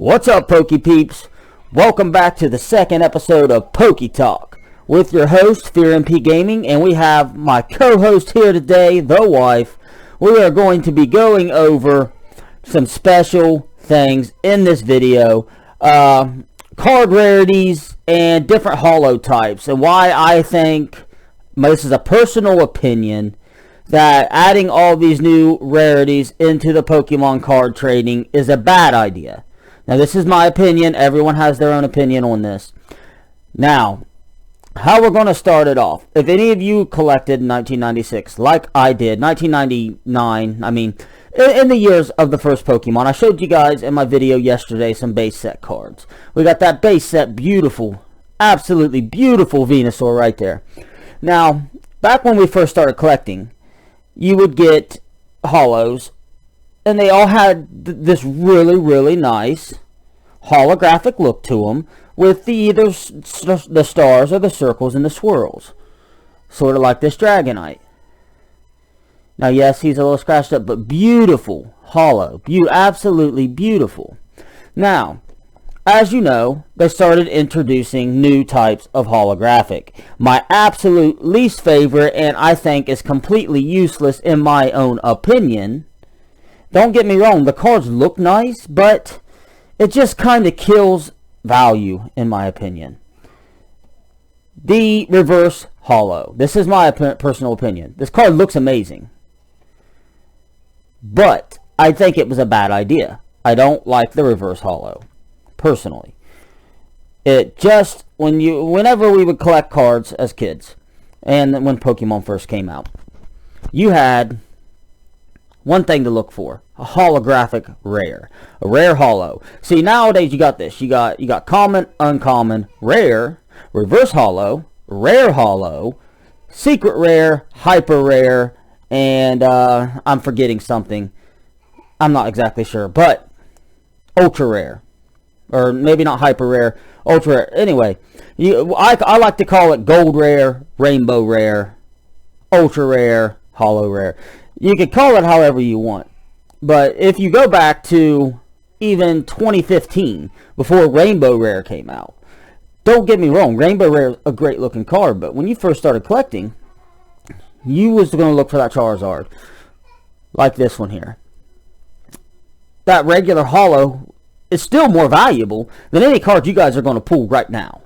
What's up, Poke Peeps? Welcome back to the second episode of PokeTalk with your host, FearMp Gaming, and we have my co-host here today, the wife. We are going to be going over some special things in this video, card rarities and different holo types, and why I think, this is a personal opinion, that adding all these new rarities into the Pokemon card trading is a bad idea. Now, this is my opinion. Everyone has their own opinion on this. Now, how we're going to start it off. If any of you collected in 1996, like I did, 1999, I mean, in the years of the first Pokemon, I showed you guys in my video yesterday some base set cards. We got that base set, beautiful, absolutely beautiful Venusaur right there. Now, back when we first started collecting, you would get holos, and they all had this really nice holographic look to them with either the stars or the circles and the swirls. Sort of like this Dragonite. Now, yes, he's a little scratched up, but beautiful holo. Absolutely beautiful. Now, as you know, they started introducing new types of holographic. My absolute least favorite, and I think is completely useless in my own opinion. Don't get me wrong, the cards look nice, but it just kind of kills value, in my opinion. The reverse holo. This is my personal opinion. This card looks amazing, but I think it was a bad idea. I don't like the reverse holo, personally. It just, whenever we would collect cards as kids, and when Pokemon first came out, you had one thing to look for: a holographic rare, a rare holo. See, nowadays you got this. You got common, uncommon, rare, reverse holo, rare holo, secret rare, hyper rare, and I'm forgetting something. I'm not exactly sure, but ultra rare, or maybe not hyper rare, ultra rare. Anyway, I like to call it gold rare, rainbow rare, ultra rare, holo rare. You could call it however you want. But if you go back to even 2015, before Rainbow Rare came out, don't get me wrong, Rainbow Rare is a great looking card, but when you first started collecting, you was going to look for that Charizard, like this one here. That regular holo is still more valuable than any card you guys are going to pull right now.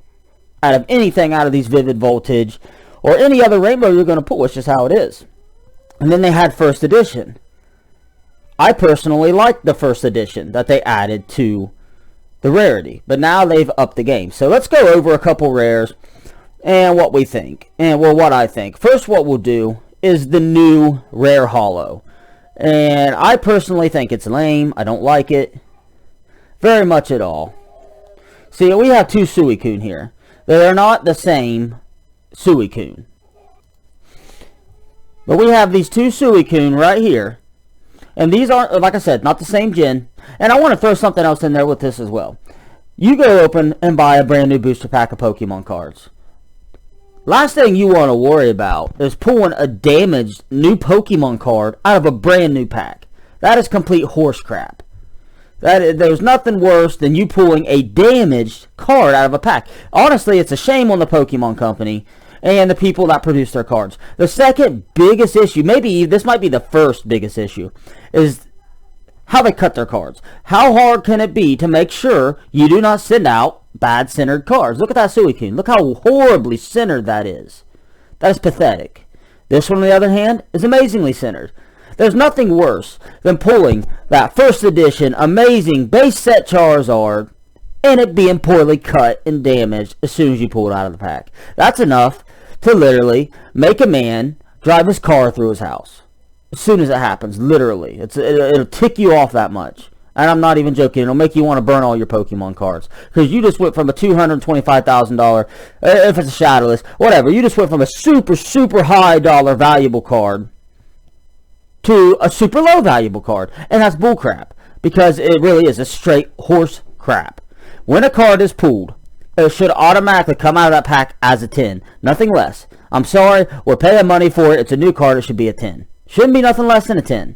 Out of anything out of these Vivid Voltage, or any other Rainbow you're going to pull, it's just how it is. And then they had first edition. I personally like the first edition that they added to the rarity, but now they've upped the game. So let's go over a couple rares and what we think, and well, what I think. First, what we'll do is the new rare holo, and I personally think it's lame. I don't like it very much at all. See, we have two Suicune here. They are not the same Suicune. But we have these two Suicune right here. And these aren't, like I said, not the same gen. And I want to throw something else in there with this as well. You go open and buy a brand new booster pack of Pokemon cards. Last thing you want to worry about is pulling a damaged new Pokemon card out of a brand new pack. That is complete horse crap. There's nothing worse than you pulling a damaged card out of a pack. Honestly, it's a shame on the Pokemon Company and the people that produce their cards. The second biggest issue, maybe this might be the first biggest issue, is how they cut their cards. How hard can it be to make sure you do not send out bad centered cards? Look at that Suicune. Look how horribly centered that is. That is pathetic. This one, on the other hand, is amazingly centered. There's nothing worse than pulling that first edition amazing base set Charizard and it being poorly cut and damaged as soon as you pull it out of the pack. That's enough to literally make a man drive his car through his house. As soon as it happens, literally. It'll tick you off that much. And I'm not even joking. It'll make you want to burn all your Pokemon cards. Because you just went from a $225,000, if it's a Shadowless, whatever. You just went from a super high dollar valuable card to a super low valuable card. And that's bullcrap. Because it really is a straight horse crap. When a card is pulled, it should automatically come out of that pack as a 10. Nothing less. I'm sorry, we're paying money for it. It's a new card. It should be a 10. Shouldn't be nothing less than a 10.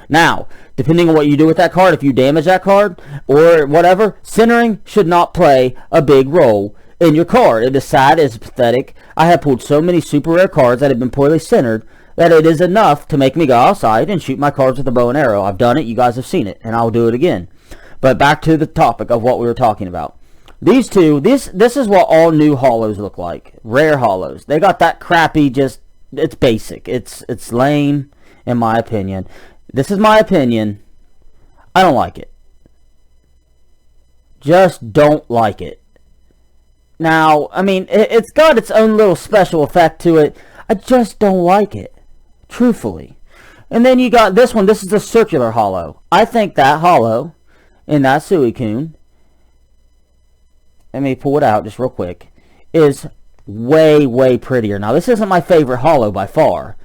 Now, depending on what you do with that card, if you damage that card or whatever, centering should not play a big role in your card. It is sad, it's pathetic. I have pulled so many super rare cards that have been poorly centered that it is enough to make me go outside and shoot my cards with a bow and arrow. I've done it, you guys have seen it, and I'll do it again. But back to the topic of what we were talking about. These two, this is what all new holos look like. Rare holos. They got that crappy, just, it's basic. It's lame, in my opinion. This is my opinion. I don't like it. Just don't like it. Now, I mean, it's got its own little special effect to it. I just don't like it. Truthfully. And then you got this one. This is a circular holo. I think that holo in that Suicune, let me pull it out just real quick, is way, way prettier. Now, this isn't my favorite holo by far.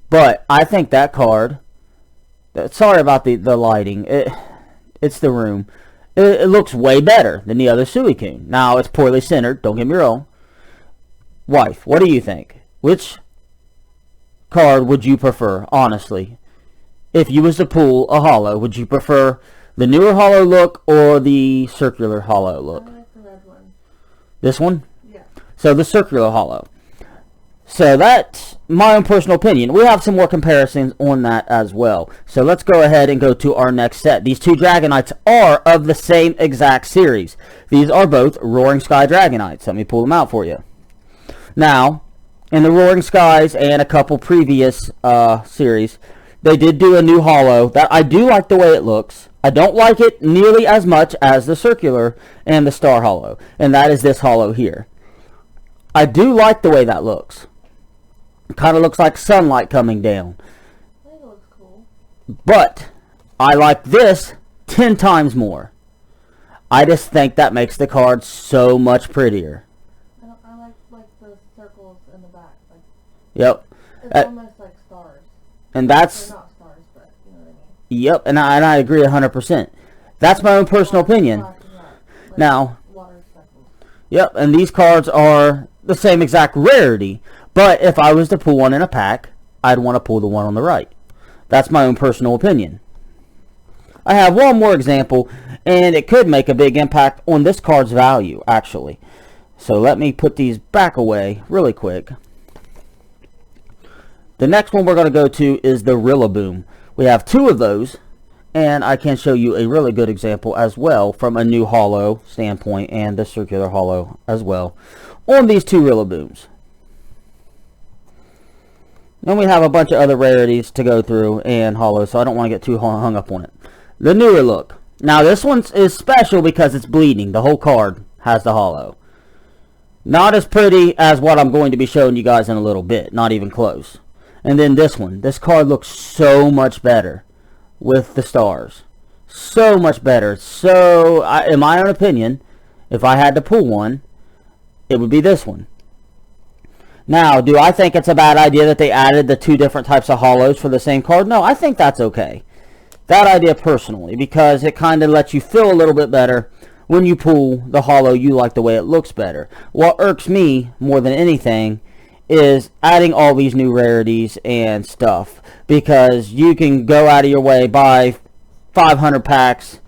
But I think that card, sorry about the lighting, it's the room. It looks way better than the other Suicune. Now, it's poorly centered, don't get me wrong. Wife, what do you think? Which card would you prefer, honestly? If you was to pull a holo, would you prefer the newer holo look or the circular holo look? I like the red one. This one? Yeah. So the circular holo. So that's my own personal opinion. We have some more comparisons on that as well. So let's go ahead and go to our next set. These two Dragonites are of the same exact series. These are both Roaring Sky Dragonites. Let me pull them out for you. Now, in the Roaring Skies and a couple previous series, they did do a new holo that I do like the way it looks. I don't like it nearly as much as the circular and the star holo, and that is this holo here. I do like the way that looks. It kind of looks like sunlight coming down. I think it looks cool. But I like this 10 times more. I just think that makes the card so much prettier. I like the circles in the back. Like, yep. It's almost like stars. And that's... They're not stars, but you know what I mean. Yep, and I agree 100%. That's my own personal opinion. Like now, water speckles. Yep, and these cards are the same exact rarity. But if I was to pull one in a pack, I'd want to pull the one on the right. That's my own personal opinion. I have one more example, and it could make a big impact on this card's value, actually. So let me put these back away really quick. The next one we're going to go to is the Rillaboom. We have two of those, and I can show you a really good example as well from a new holo standpoint and the circular holo as well on these two Rillabooms. Then we have a bunch of other rarities to go through and holo, so I don't want to get too hung up on it. The newer look. Now this one is special because it's bleeding. The whole card has the holo. Not as pretty as what I'm going to be showing you guys in a little bit. Not even close. And then this one. This card looks so much better with the stars. So much better. So, in my own opinion, if I had to pull one, it would be this one. Now, do I think it's a bad idea that they added the two different types of holos for the same card? No, I think that's okay. That idea personally, because it kind of lets you feel a little bit better when you pull the holo. You like the way it looks better. What irks me more than anything is adding all these new rarities and stuff, because you can go out of your way, buy 500 packs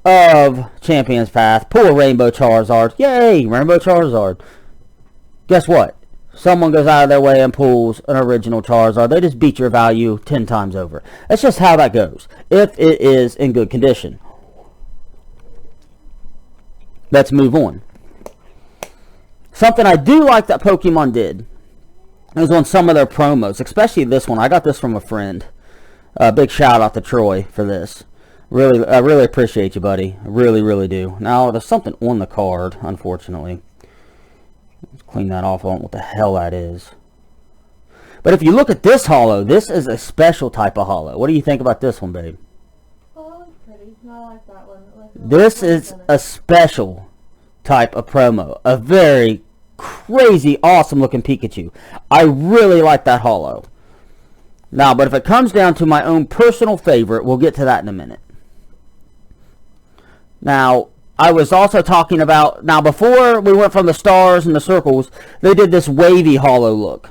of Champion's Path, pull a Rainbow Charizard. Yay, Rainbow Charizard. Guess what? Someone goes out of their way and pulls an original Charizard. They just beat your value 10 times over. That's just how that goes, if it is in good condition. Let's move on. Something I do like that Pokemon did is on some of their promos, especially this one. I got this from a friend. Big shout out to Troy for this. I really appreciate you, buddy. I really, really do. Now, there's something on the card, unfortunately. Let's clean that off. I don't know what the hell that is. But if you look at this holo, this is a special type of holo. What do you think about this one, babe? Oh, that's pretty. No, I like that one. This is a special type of promo. A very crazy, awesome looking Pikachu. I really like that holo. Now, but if it comes down to my own personal favorite, we'll get to that in a minute. Now, I was also talking about, now before we went from the stars and the circles, they did this wavy holo look.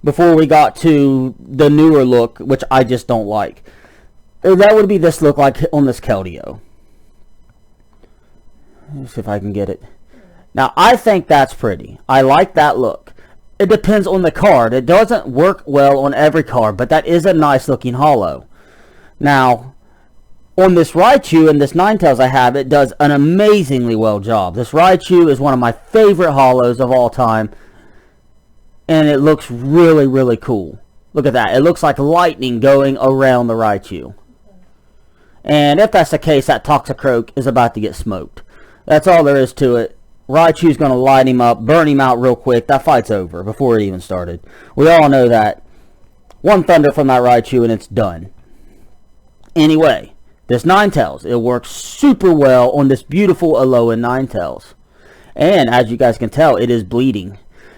Before we got to the newer look, which I just don't like. that would be this look like on this Keldeo. Let's see if I can get it. Now, I think that's pretty. I like that look. It depends on the card. It doesn't work well on every card, but that is a nice looking holo. Now, on this Raichu and this Ninetales I have, it does an amazingly well job. This Raichu is one of my favorite holos of all time, and it looks really, really cool. Look at that. It looks like lightning going around the Raichu. And if that's the case, that Toxicroak is about to get smoked. That's all there is to it. Raichu's going to light him up, burn him out real quick. That fight's over before it even started. We all know that. One Thunder from that Raichu and it's done. Anyway, this Ninetales, it works super well on this beautiful Alolan Ninetales. And as you guys can tell, it is bleeding.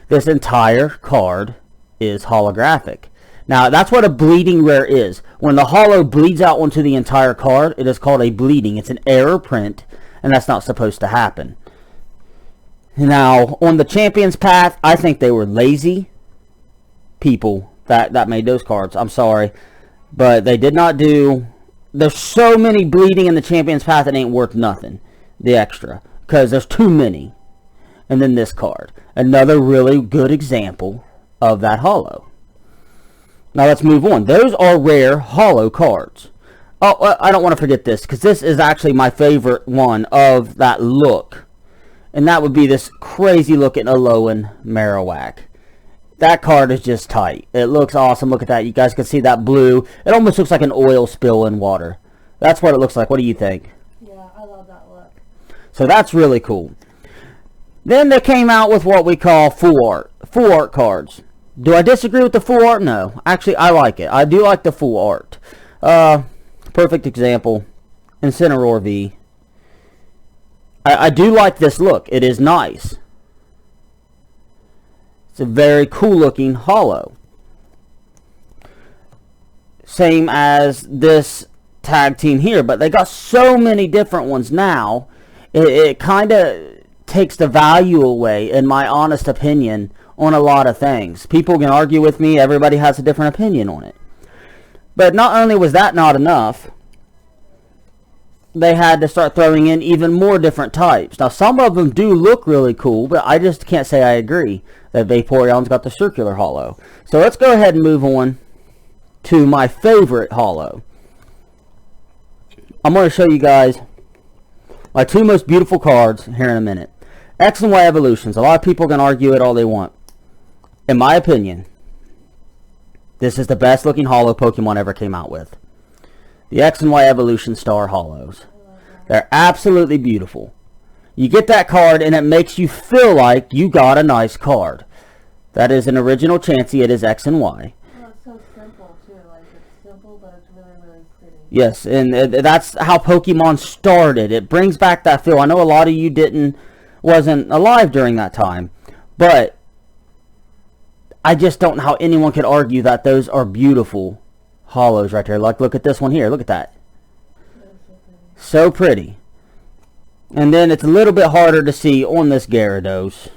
This entire card is holographic. Now, that's what a bleeding rare is. When the holo bleeds out onto the entire card, it is called a bleeding. It's an error print, and that's not supposed to happen. Now, on the Champions Path, I think they were lazy people that made those cards. I'm sorry. But they did not do... There's so many bleeding in the Champions Path, it ain't worth nothing. The extra. Because there's too many. And then this card. Another really good example of that holo. Now, let's move on. Those are rare holo cards. Oh, I don't want to forget this, because this is actually my favorite one of that look. And that would be this crazy looking Alolan Marowak. That card is just tight. It looks awesome. Look at that. You guys can see that blue. It almost looks like an oil spill in water. That's what it looks like. What do you think? Yeah, I love that look. So that's really cool. Then they came out with what we call full art. Full art cards. Do I disagree with the full art? No. Actually, I like it. I do like the full art. Perfect example. Incineroar V. I do like this look. It is nice. It's a very cool looking holo. Same as this tag team here, but they got so many different ones now. It kind of takes the value away, in my honest opinion, on a lot of things. People can argue with me. Everybody has a different opinion on it. But not only was that not enough, they had to start throwing in even more different types. Now, some of them do look really cool, but I just can't say I agree that Vaporeon's got the circular holo. So let's go ahead and move on to my favorite holo. I'm going to show you guys my two most beautiful cards here in a minute. X and Y evolutions. A lot of people can argue it all they want. In my opinion, this is the best looking holo Pokemon ever came out with. The X and Y Evolution Star Holos. They're absolutely beautiful. You get that card and it makes you feel like you got a nice card. That is an original Chansey. It is X and Y. Well, it's so simple too. Like, it's simple, but it's really, really pretty. Yes, and that's how Pokemon started. It brings back that feel. I know a lot of you wasn't alive during that time, but I just don't know how anyone could argue that those are beautiful holos right there. Like, look at this one here. Look at that. So pretty. And then it's a little bit harder to see on this Gyarados,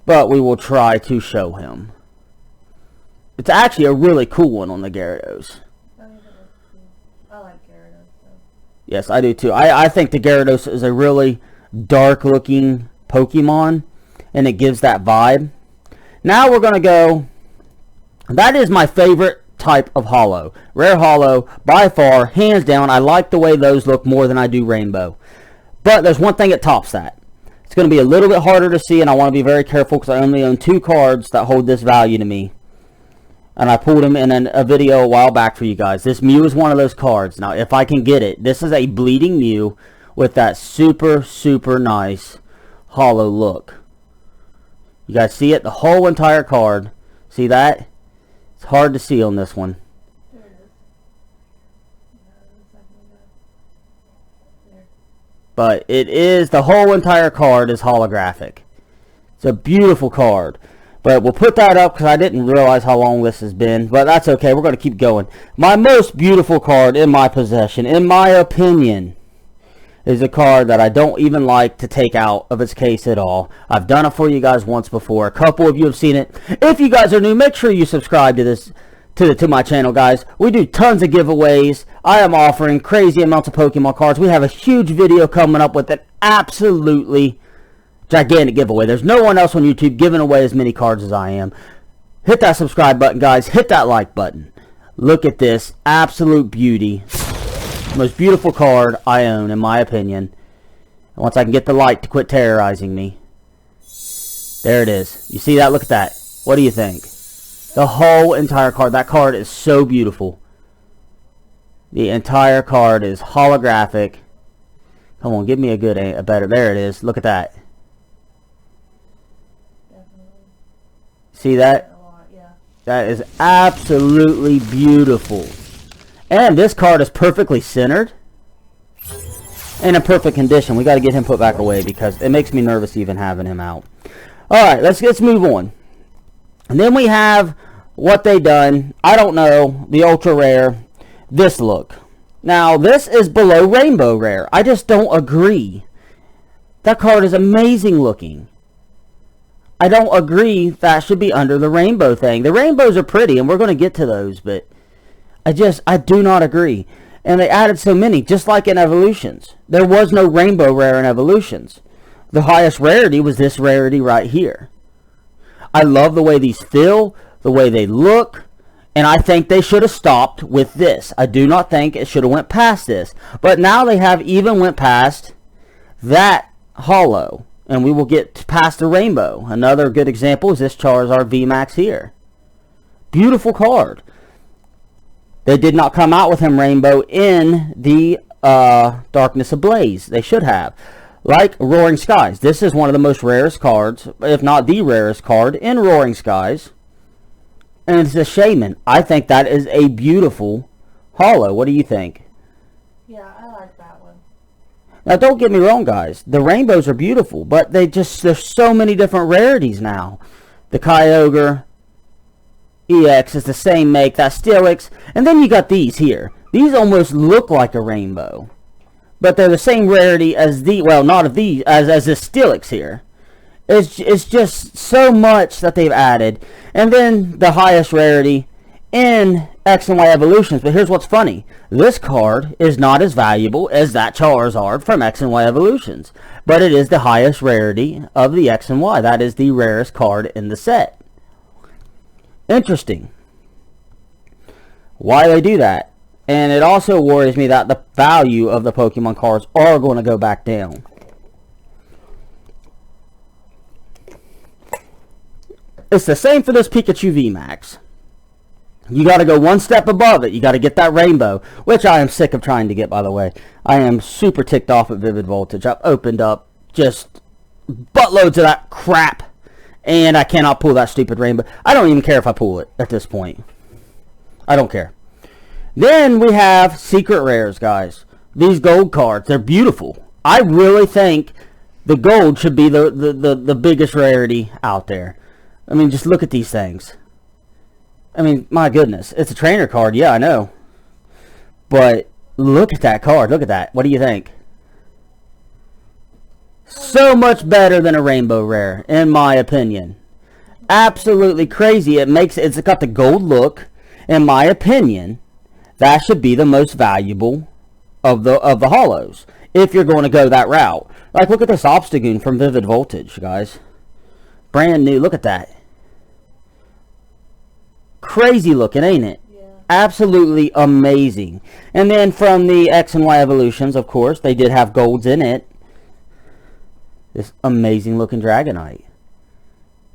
but we will try to show him. It's actually a really cool one on the Gyarados. I like Gyarados, so. Yes, I do too. I think the Gyarados is a really dark looking Pokemon, and it gives that vibe. Now we're going to go... That is my favorite type of holo. Rare holo, by far, hands down. I like the way those look more than I do rainbow. But there's one thing that tops that. It's going to be a little bit harder to see, and I want to be very careful because I only own 2 cards that hold this value to me. And I pulled them in a video a while back for you guys. This Mew is one of those cards. Now, if I can get it, this is a bleeding Mew with that super, super nice holo look. You guys see it? The whole entire card. See that? It's hard to see on this one. There it is. There. But it is, the whole entire card is holographic. It's a beautiful card. But we'll put that up because I didn't realize how long this has been. But that's okay. We're going to keep going. My most beautiful card in my possession, in my opinion, is a card that I don't even like to take out of its case at all. I've done it for you guys once before. A couple of you have seen it. If you guys are new, make sure you subscribe to to my channel, guys. We do tons of giveaways. I am offering crazy amounts of Pokemon cards. We have a huge video coming up with an absolutely gigantic giveaway. There's no one else on YouTube giving away as many cards as I am. Hit that subscribe button, guys. Hit that like button. Look at this absolute beauty. Most beautiful card I own, in my opinion. And once I can get the light to quit terrorizing me. There it is. You see that? Look at that. What do you think? The whole entire card. That card is so beautiful. The entire card is holographic. Come on, give me a better. There it is. Look at that. Definitely. See that? A lot, yeah. That is absolutely beautiful. And this card is perfectly centered. And in perfect condition. We got to get him put back away because it makes me nervous even having him out. Alright, let's move on. And then we have what they done. I don't know. The ultra rare. This look. Now, this is below rainbow rare. I just don't agree. That card is amazing looking. I don't agree that should be under the rainbow thing. The rainbows are pretty, and we're going to get to those, but I do not agree. And they added so many, just like in Evolutions. There was no rainbow rare in Evolutions. The highest rarity was this rarity right here. I love the way these feel, the way they look, and I think they should have stopped with this. I do not think it should have went past this. But now they have even went past that holo, and we will get past the rainbow. Another good example is this Charizard Vmax here. Beautiful card. They did not come out with him rainbow in the Darkness Ablaze. They should have. Like Roaring Skies. This is one of the most rarest cards, if not the rarest card, in Roaring Skies. And it's a Shaman. I think that is a beautiful holo. What do you think? Yeah, I like that one. Now, don't get me wrong, guys. The rainbows are beautiful, but there's so many different rarities now. The Kyogre Ex is the same make. That Steelix. And then you got these here. These almost look like a rainbow. But they're the same rarity as the, well, not of these, as this Steelix here. It's just so much that they've added. And then the highest rarity in X and Y Evolutions. But here's what's funny. This card is not as valuable as that Charizard from X and Y Evolutions. But it is the highest rarity of the X and Y. That is the rarest card in the set. Interesting. Why they do that? And it also worries me that the value of the Pokemon cards are going to go back down. It's the same for this Pikachu Vmax. You got to go one step above it. You got to get that rainbow, which I am sick of trying to get, by the way. I am super ticked off at Vivid Voltage. I've opened up just buttloads of that crap, and I cannot pull that stupid rainbow. I don't even care if I pull it at this point. I don't care. Then we have secret rares, guys. These gold cards, they're beautiful. I really think the gold should be the biggest rarity out there. I mean, just look at these things. I mean, my goodness. It's a trainer card, yeah, I know. But look at that card. Look at that. What do you think? So much better than a rainbow rare, in my opinion. Absolutely crazy. It's got the gold look, in my opinion. That should be the most valuable of the holos, if you're going to go that route. Like, look at this Obstagoon from Vivid Voltage, guys. Brand new. Look at that. Crazy looking, ain't it? Yeah. Absolutely amazing. And then from the X and Y Evolutions, of course, they did have golds in it. This amazing looking Dragonite.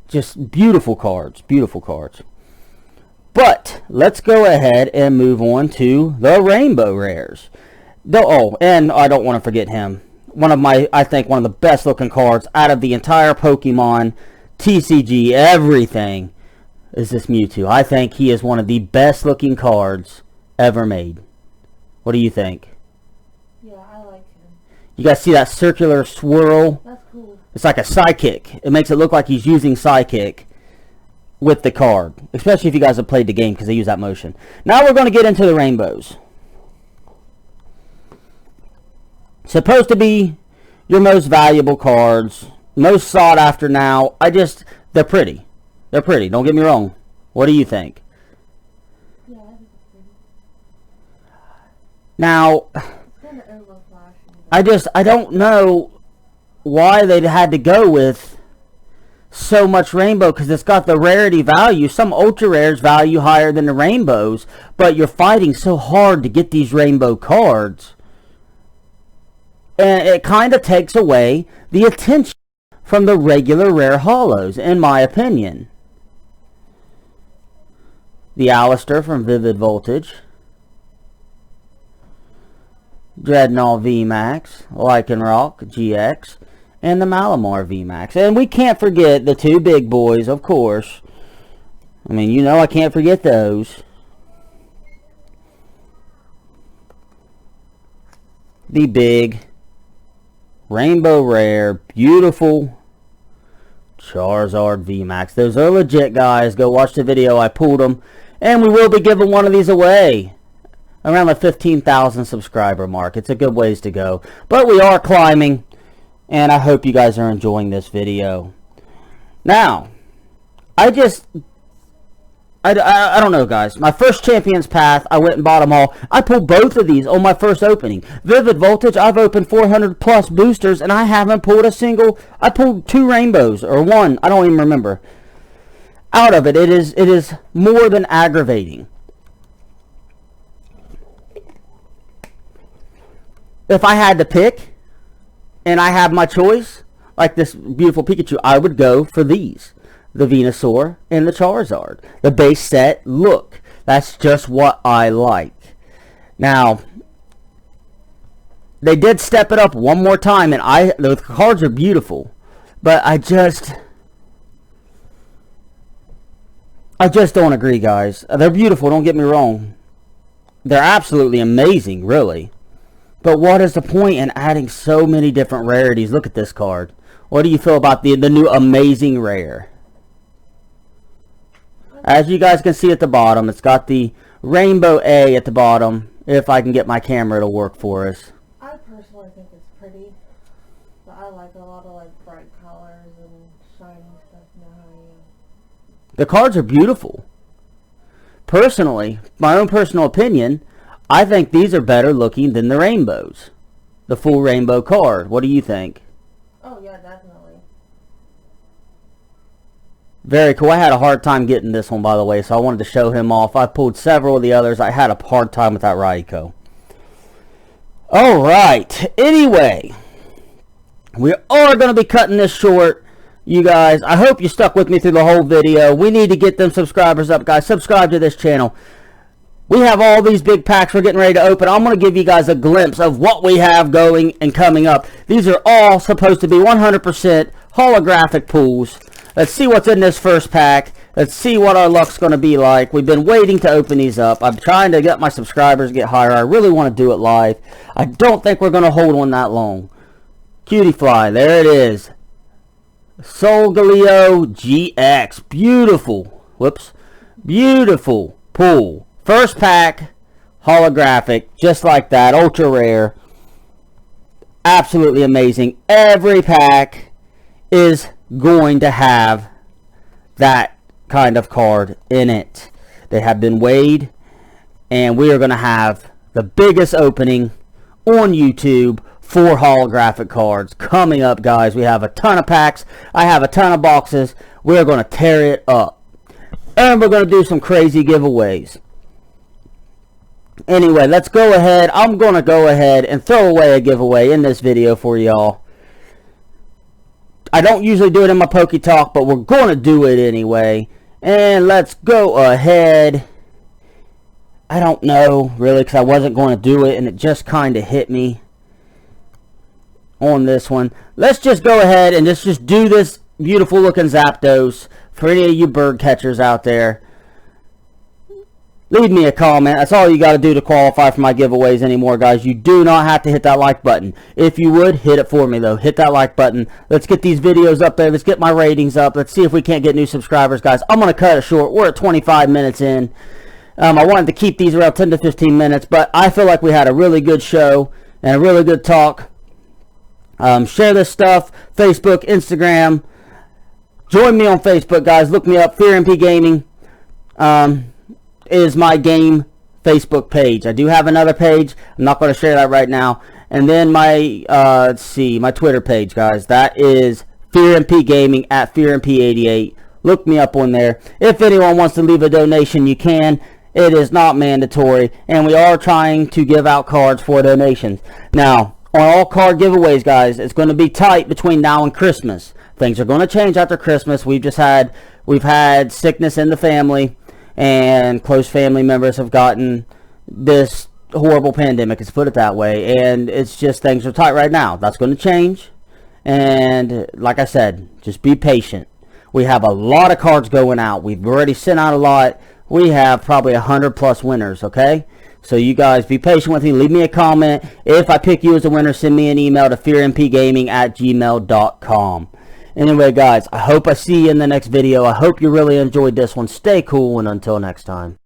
Just beautiful cards. Beautiful cards. But let's go ahead and move on to the rainbow rares. Oh, and I don't want to forget him. I think one of the best looking cards out of the entire Pokemon, TCG, everything, is this Mewtwo. I think he is one of the best looking cards ever made. What do you think? Yeah, I like him. You guys see that circular swirl? That's cool. It's like a Psychic. It makes it look like he's using Psychic with the card, especially if you guys have played the game, because they use that motion. Now we're going to get into the rainbows. Supposed to be your most valuable cards, most sought after now. They're pretty. They're pretty, don't get me wrong. What do you think? Now, It's kind of over flashy. I don't know why they had to go with so much rainbow, because it's got the rarity value. Some ultra rares value higher than the rainbows, but you're fighting so hard to get these rainbow cards. And it kind of takes away the attention from the regular rare holos, in my opinion. The Alistair from Vivid Voltage. Dreadnought Vmax, Lycanroc GX, and the Malamar Vmax. And we can't forget the two big boys, of course. I mean, you know I can't forget those. The big Rainbow Rare, beautiful Charizard Vmax. Those are legit, guys. Go watch the video. I pulled them. And we will be giving one of these away around the 15,000 subscriber mark. It's a good ways to go. But we are climbing. And I hope you guys are enjoying this video. Now, I don't know, guys. My first Champion's Path, I went and bought them all. I pulled both of these on my first opening. Vivid Voltage, I've opened 400 plus boosters, and I haven't pulled a single. I pulled 2 rainbows, or 1. I don't even remember. Out of it, it is more than aggravating. If I had to pick, and I have my choice, like this beautiful Pikachu, I would go for these. The Venusaur and the Charizard. The base set look. That's just what I like. Now, they did step it up one more time, and the cards are beautiful. But I just don't agree, guys. They're beautiful, don't get me wrong. They're absolutely amazing, really. But what is the point in adding so many different rarities? Look at this card. What do you feel about the new Amazing Rare? As you guys can see at the bottom, it's got the Rainbow A at the bottom. If I can get my camera to work for us. I personally think it's pretty. But I like a lot of bright colors and shiny stuff now. The cards are beautiful. Personally, my own personal opinion, I think these are better looking than the rainbows. The full rainbow card. What do you think? Oh yeah, definitely. Very cool. I had a hard time getting this one, by the way, so I wanted to show him off. I pulled several of the others. I had a hard time with that Raichu. Alright. Anyway, we are going to be cutting this short, you guys. I hope you stuck with me through the whole video. We need to get them subscribers up, guys. Subscribe to this channel. We have all these big packs we're getting ready to open. I'm going to give you guys a glimpse of what we have going and coming up. These are all supposed to be 100% holographic pulls. Let's see what's in this first pack. Let's see what our luck's going to be like. We've been waiting to open these up. I'm trying to get my subscribers to get higher. I really want to do it live. I don't think we're going to hold on that long. Cutie Fly. There it is. Solgaleo GX. Beautiful. Whoops. Beautiful pull. First pack. Holographic. Just like that. Ultra rare. Absolutely amazing. Every pack is going to have that kind of card in it. They have been weighed, and we are going to have the biggest opening on YouTube for holographic cards coming up, guys. We have a ton of packs. I have a ton of boxes. We're going to tear it up, and we're going to do some crazy giveaways. Anyway, let's go ahead. I'm going to go ahead and throw away a giveaway in this video for y'all. I don't usually do it in my PokeTalk, but we're going to do it anyway. And let's go ahead. I don't know, really, because I wasn't going to do it, and it just kind of hit me on this one. Let's just go ahead and just do this beautiful looking Zapdos for any of you bird catchers out there. Leave me a comment. That's all you got to do to qualify for my giveaways anymore, guys. You do not have to hit that like button. If you would, hit it for me, though. Hit that like button. Let's get these videos up there. Let's get my ratings up. Let's see if we can't get new subscribers, guys. I'm going to cut it short. We're at 25 minutes in. I wanted to keep these around 10 to 15 minutes, but I feel like we had a really good show and a really good talk. Share this stuff. Facebook, Instagram. Join me on Facebook, guys. Look me up. FearMp Gaming. Is my game Facebook page. I do have another page. I'm not going to share that right now. And then my, let's see, my Twitter page, guys. That is FearMp Gaming at FearMp88. Look me up on there. If anyone wants to leave a donation, you can. It is not mandatory. And we are trying to give out cards for donations. Now, on all card giveaways, guys, it's going to be tight between now and Christmas. Things are going to change after Christmas. We've had sickness in the family, and close family members have gotten this horrible pandemic, let's put it that way, and it's just things are tight right now. That's going to change, and like I said, just be patient. We have a lot of cards going out. We've already sent out a lot. We have probably 100+ winners, okay? So you guys be patient with me. Leave me a comment. If I pick you as a winner, send me an email to fearmpgaming@gmail.com. Anyway, guys, I hope I see you in the next video. I hope you really enjoyed this one. Stay cool, and until next time.